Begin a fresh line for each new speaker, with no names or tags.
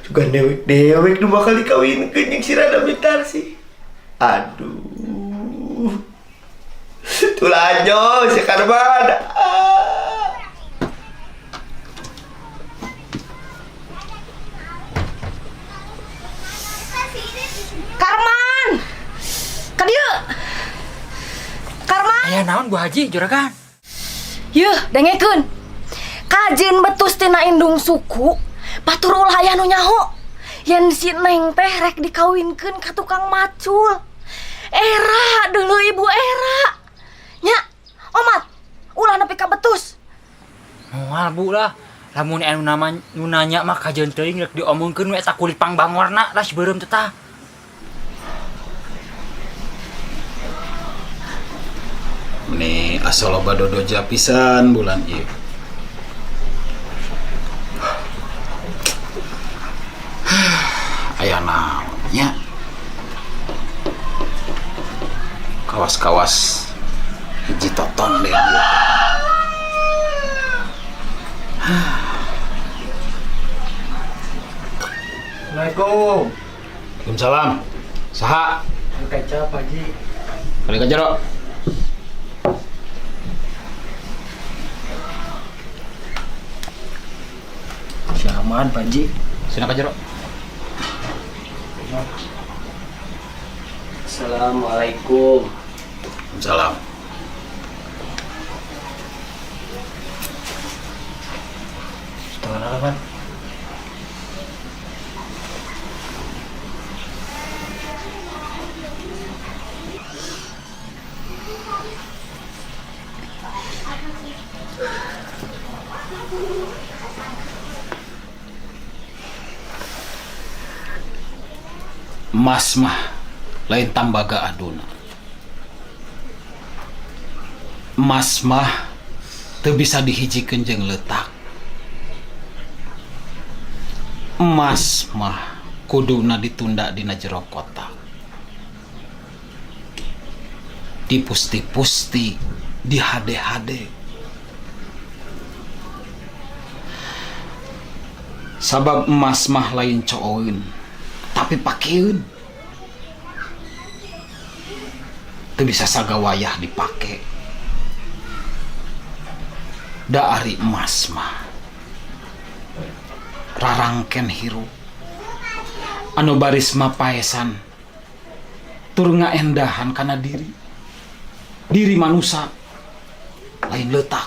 juga dewek nu bakal dikawinkeun jeung si Rada Mitar sih. Aduh. Tulanjo si Karman.
Karman. Kadieu. Karman.
Aya naon Bu Haji juragan?
Yeuh, dengekeun. Kajen betus tina indung suku, batur ulah aya nu nyaho. Yen si Neng teh rek dikawinkeun ka tukang macul. Era deuleu ibu Era. Nya, omat, ulah nepi ka betus.
Moal Bu lah. Lamun anu nu nanya mah kajeun teuing rek diomongkeun we eta kulit pangbangorna lah sibeureum teh tah.
Nih asal loba dodoja pisan bulan ieu. Aya naon nya? Kawas-kawas hiji toton deh.
Assalamualaikum.
Waalaikumsalam. Saha?
Kaca Pak Haji.
Balik ka jero.
Siaman Pak Haji.
Sina ka jero.
Assalamualaikum.
Waalaikumsalam.
Setengah apa?
Emas mah lain tambaga aduna. Emas mah teu bisa dihijikeun jeung leutak. Emas mah kuduna ditunda dina jero kotak. Dipusti-pusti, dihade-hade. Sabab emas mah lain cooeun, tapi pakeun. Teu bisa sagawayah dipake. Da ari emas mah rarangken hirup anu baris mapaesan tur ngaendahan kana diri manusia lain leutak.